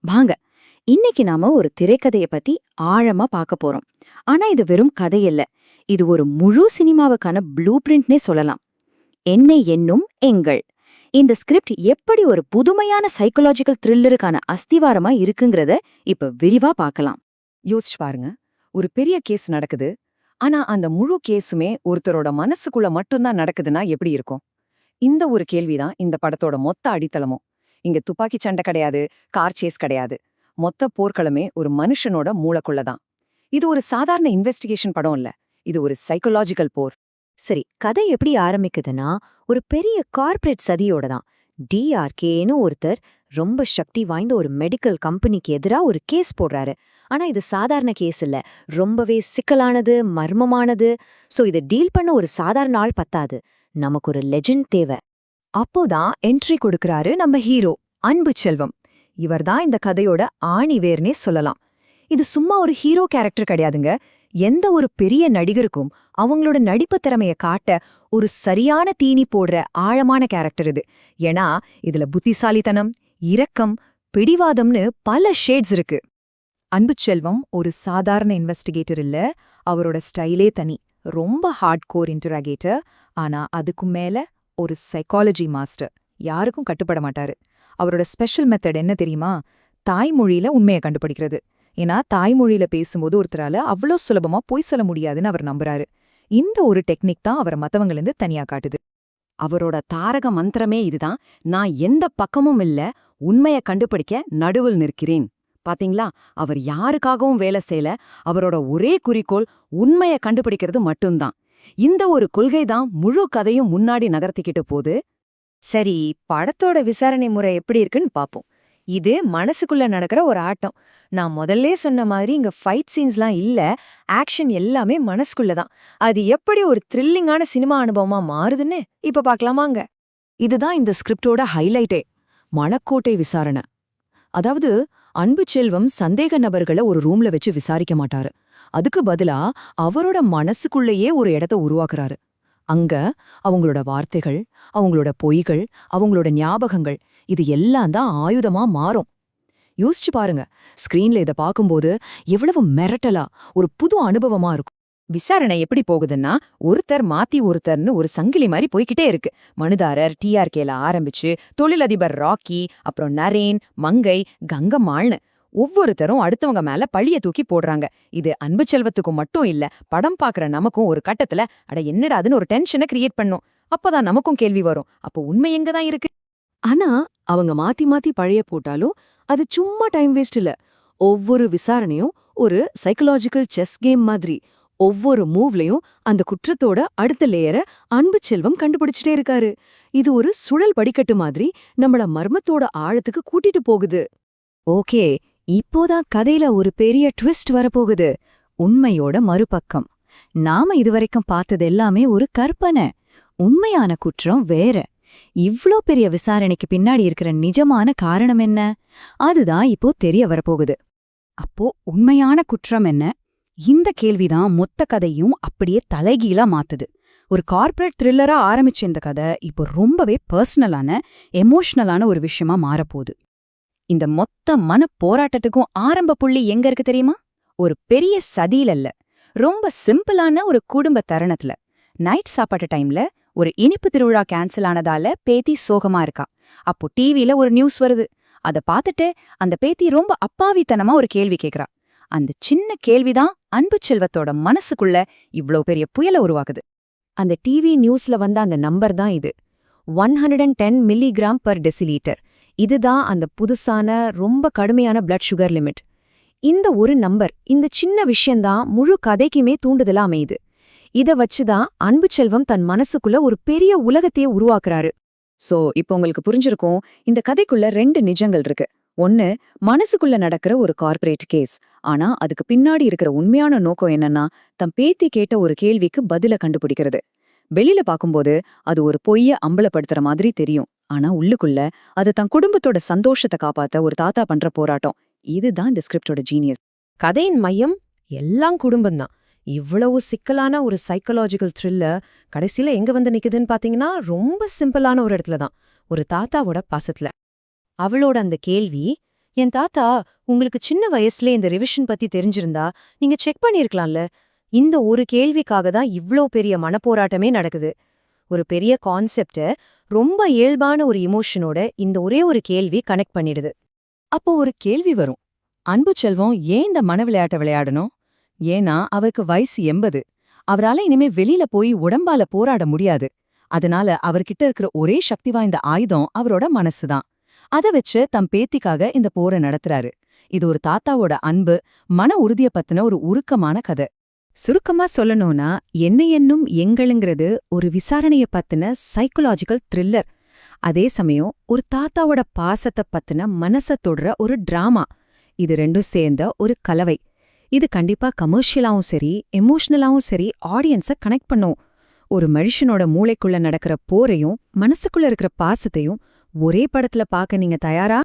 வாங்க இன்னைக்கு நாம ஒரு திரைக்கதைய பத்தி ஆழமா பார்க்க போறோம். ஆனா இது வெறும் கதை இல்ல. இது ஒரு முழு சினிமாவுக்கான ப்ளூ பிரிண்ட்னே சொல்லலாம். என்னை என்னும் எங்கள் இந்த ஸ்கிரிப்ட் எப்படி ஒரு புதுமையான சைக்கலாஜிக்கல் த்ரில்லருக்கான அஸ்திவாரமா இருக்குங்கிறத இப்ப விரிவா பார்க்கலாம். யோசிச்சு பாருங்க. ஒரு பெரிய கேஸ் நடக்குது. ஆனா அந்த முழு கேஸுமே ஒருத்தரோட மனசுக்குள்ள மட்டும்தான் நடக்குதுன்னா எப்படி இருக்கும்? இந்த ஒரு கேள்விதான் இந்த படத்தோட மொத்த அடித்தளமும். இங்க துப்பாக்கி சண்டை கிடையாது, கார் சேஸ் கிடையாது. மொத்த போர்க்களமே ஒரு மனுஷனோட மூளைக்குள்ளதான். இது ஒரு சாதாரண இன்வெஸ்டிகேஷன் படம் இல்ல. இது ஒரு சைக்கலாஜிக்கல் போர். சரி, கதை எப்படி ஆரம்பிக்குதுன்னா ஒரு பெரிய கார்ப்பரேட் சதியோட தான். டிஆர்கேன்னு ஒருத்தர் ரொம்ப சக்தி வாய்ந்த ஒரு மெடிக்கல் கம்பெனிக்கு எதிரா ஒரு கேஸ் போடுறாரு. ஆனா இது சாதாரண கேஸ் இல்ல, ரொம்பவே சிக்கலானது, மர்மமானது. சோ இதை டீல் பண்ண ஒரு சாதாரண ஆள் பத்தாது, நமக்கு ஒரு லெஜெண்ட் தேவை. அப்போதான் என்ட்ரி கொடுக்கறாரு நம்ம ஹீரோ அன்பு செல்வம். இவர்தான் இந்த கதையோட ஆணிவேர்னே சொல்லலாம். இது சும்மா ஒரு ஹீரோ கேரக்டர் கிடையாதுங்க. எந்த ஒரு பெரிய நடிகருக்கும் அவங்களோட நடிப்பு திறமைய காட்ட ஒரு சரியான தீனி போடுற ஆழமான கேரக்டர் இது. ஏன்னா இதுல புத்திசாலித்தனம், இரக்கம், பிடிவாதம்னு பல ஷேட்ஸ் இருக்கு. அன்புச்செல்வம் ஒரு சாதாரண இன்வெஸ்டிகேட்டர் இல்ல, அவரோட ஸ்டைலே தனி. ரொம்ப ஹார்ட் கோர் இன்டராகேட்டர். ஆனா அதுக்கும் மேல ஒரு சைக்காலஜி மாஸ்டர். யாருக்கும் கட்டுப்பட மாட்டாரு. அவரோட ஸ்பெஷல் மெத்தட் என்ன தெரியுமா? தாய்மொழியில உண்மையை கண்டுபிடிக்கிறது. ஏன்னா தாய்மொழியில பேசும்போது ஒருத்தரால அவ்வளோ சுலபமா பொய் சொல்ல முடியாதுன்னு அவர் நம்புறாரு. இந்த ஒரு டெக்னிக் தான் அவரை மத்தவங்களிருந்து தனியா காட்டுது. அவரோட தாரக மந்திரமே இதுதான். நான் எந்த பக்கமும் இல்ல, உண்மைய கண்டுபிடிக்க நடுவில் நிற்கிறேன். பாத்தீங்களா? அவர் யாருக்காகவும் வேலை செய்யல. அவரோட ஒரே குறிக்கோள் உண்மைய கண்டுபிடிக்கிறது மட்டும்தான். இந்த ஒரு கொள்கைதான் முழு கதையும் முன்னாடி நகர்த்திக்கிட்டு போகுது. சரி, படத்தோட விசாரணை முறை எப்படி இருக்குன்னு பாப்போம். இது மனசுக்குள்ள நடக்கிற ஒரு ஆட்டம். நான் முதல்லே சொன்ன மாதிரி இங்க ஃபைட் சீன்ஸ்லாம் இல்ல, ஆக்ஷன் எல்லாமே மனசுக்குள்ளதான். அது எப்படி ஒரு த்ரில்லிங்கான சினிமா அனுபவமா மாறுதுன்னு இப்ப பாக்கலாமாங்க. இதுதான் இந்த ஸ்கிரிப்டோட ஹைலைட்டே, மணக்கோட்டை விசாரணை. அதாவது அன்பு செல்வம் சந்தேக நபர்களை ஒரு ரூம்ல வச்சு விசாரிக்க மாட்டாரு. அதுக்கு பதிலா அவரோட மனசுக்குள்ளேயே ஒரு இடத்த உருவாக்குறாரு. அங்க அவங்களோட வார்த்தைகள், அவங்களோட பொய்கள், அவங்களோட ஞாபகங்கள், இது எல்லாம் தான் ஆயுதமா மாறும். யோசிச்சு பாருங்க, ஸ்கிரீன்ல இத பாக்கும்போது எவ்வளவு மிரட்டலா ஒரு புது அனுபவமா இருக்கும். விசாரணை எப்படி போகுதுன்னா ஒருத்தர் மாத்தி ஒருத்தர்னு ஒரு சங்கிலி மாதிரி போய்கிட்டே இருக்கு. மனுதாரர் டிஆர்கேல ஆரம்பிச்சு தொழிலதிபர் ராக்கி, அப்புறம் நரேன், மங்கை, கங்கம்மாள்னு ஒவ்வொருத்தரும் அடுத்தவங்க மேல பழிய தூக்கி போடுறாங்க. இது அன்பு செல்வத்துக்கும் மட்டும் இல்ல, படம் பாக்குற நமக்கும் ஒரு கட்டத்துல அட என்னடா அதுன்னு ஒரு டென்ஷனை கிரியேட் பண்ணும். அப்பதான் நமக்கும் கேள்வி வரும், அப்போ உண்மை எங்கதான் இருக்கு? ஆனா அவங்க மாத்தி மாத்தி பழைய போட்டாலும் அது சும்மா டைம் வேஸ்ட் இல்ல. ஒவ்வொரு விசாரணையும் ஒரு சைக்கலாஜிக்கல் செஸ் கேம் மாதிரி. ஒவ்வொரு மூவ்லயும் அந்த குற்றத்தோட அடுத்த லேயரை அன்பு செல்வம் கண்டுபிடிச்சிட்டே இருக்காரு. இது ஒரு சுழல் படிக்கட்டு மாதிரி நம்மள மர்மத்தோட ஆழத்துக்கு கூட்டிட்டு போகுது. ஓகே, இப்போதான் கதையில ஒரு பெரிய ட்விஸ்ட் வரப்போகுது. உண்மையோட மறுபக்கம். நாம இதுவரைக்கும் பார்த்தது எல்லாமே ஒரு கற்பனை. உண்மையான குற்றம் வேற. இவ்ளோ பெரிய விசாரணைக்கு பின்னாடி இருக்கிற நிஜமான காரணம் என்ன? அதுதான் இப்போ தெரிய வரப்போகுது. அப்போ உண்மையான குற்றம் என்ன? இந்த கேள்விதான் மொத்த கதையும் அப்படியே தலைகீழா மாத்துது. ஒரு கார்ப்பரேட் த்ரில்லரா ஆரம்பிச்ச இந்த கதை இப்போ ரொம்பவே பர்சனலான, எமோஷனலான ஒரு விஷயமா மாறப்போகுது. இந்த மொத்த மன போராட்டத்துக்கும் ஆரம்ப புள்ளி எங்க இருக்கு தெரியுமா? ஒரு பெரிய சதியில இல்ல, ரொம்ப சிம்பிளான ஒரு குடும்ப தருணத்துல. நைட் சாப்பாட்டு டைம்ல ஒரு இனிப்பு திருவிழா கேன்சல் ஆனதால பேத்தி சோகமா இருக்கா. அப்போ டிவில ஒரு நியூஸ் வருது. அத பார்த்துட்டு அந்த பேத்தி ரொம்ப அப்பாவித்தனமா ஒரு கேள்வி கேக்குறா. அந்த சின்ன கேள்விதான் அன்பு செல்வத்தோட மனசுக்குள்ள இவ்ளோ பெரிய புயலை உருவாக்குது. அந்த டிவி நியூஸ்ல வந்த அந்த நம்பர் தான் இது, 110 மில்லிகிராம் per டெசிலீட்டர். இதுதான் அந்த புதுசான ரொம்ப கடுமையான பிளட் சுகர் லிமிட். இந்த ஒரு நம்பர், இந்த சின்ன விஷயம்தான் முழு கதைக்குமே தூண்டுதலா அமையுது. இத வச்சுதான் அன்பு செல்வம் தன் மனசுக்குள்ள ஒரு பெரிய உலகத்தையே உருவாக்குறாரு. சோ இப்போ உங்களுக்கு புரிஞ்சிருக்கும், இந்த கதைக்குள்ள 2 நிஜங்கள் இருக்கு. ஒன்னு, மனசுக்குள்ள நடக்கிற ஒரு கார்ப்பரேட் கேஸ். ஆனா அதுக்கு பின்னாடி இருக்கிற உண்மையான நோக்கம் என்னன்னா, தம் பேத்தி கேட்ட ஒரு கேள்விக்கு பதில கண்டுபிடிக்கிறது. வெளியில பாக்கும்போது அது ஒரு பொய்ய அம்பலப்படுத்துற மாதிரி தெரியும். ஆனா உள்ளுக்குள்ள அது தன் குடும்பத்தோட சந்தோஷத்தை காப்பாத்த ஒரு தாத்தா பண்ற போராட்டம். இதுதான் இந்த ஸ்கிரிப்டோட ஜீனியஸ். கதையின் மையம் எல்லாம் குடும்பம்தான். இவ்வளவு சிக்கலான ஒரு சைக்கலாஜிக்கல் த்ரில்லர் கடைசியில எங்க வந்து நிக்குதுன்னு பாத்தீங்கன்னா ரொம்ப சிம்பிளான ஒரு இடத்துல தான், ஒரு தாத்தாவோட பாசத்துல. அவளோட அந்த கேள்வி, என் தாத்தா உங்களுக்கு சின்ன வயசுல இந்த ரிவிஷன் பத்தி தெரிஞ்சிருந்தா நீங்க செக் பண்ணிருக்கலாம்ல. இந்த ஒரு கேள்விக்காக தான் இவ்ளோ பெரிய மனப்போராட்டமே நடக்குது. ஒரு பெரிய கான்செப்ட ரொம்ப இயல்பான ஒரு இமோஷனோட இந்த ஒரே ஒரு கேள்வி கனெக்ட் பண்ணிடுது. அப்போ ஒரு கேள்வி வரும். அன்பு செல்வம் ஏன் இந்த மன விளையாட்ட விளையாடணும்? ஏன்னா அவருக்கு வயசு 80. அவரால இனிமே வெளியில போய் உடம்பால போராட முடியாது. அதனால அவர்கிட்ட இருக்கிற ஒரே சக்தி வாய்ந்த ஆயுதம் அவரோட மனசுதான். அத வச்சு தம் பேத்திக்காக இந்த போரை நடத்துறாரு. இது ஒரு தாத்தாவோட அன்பு, மன உறுதிய பத்தின ஒரு உருக்கமான கதை. சுருக்கமா சொல்லணும்னா என்ன என்னும் எங்களுங்கிறது ஒரு விசாரணைய பத்தின சைக்கலாஜிக்கல் த்ரில்லர். அதே சமயம் ஒரு தாத்தாவோட பாசத்தை பத்தின மனச தொடுற ஒரு டிராமா. இது ரெண்டும் சேர்ந்த ஒரு கலவை. இது கண்டிப்பா கமர்ஷியலாவும் சரி, எமோஷனலாவும் சரி ஆடியன்ஸை கனெக்ட் பண்ணும். ஒரு மனுஷனோட மூளைக்குள்ள நடக்கிற போரையும் மனசுக்குள்ள இருக்கிற பாசத்தையும் ஒரே படத்துல பார்க்க நீங்க தயாரா?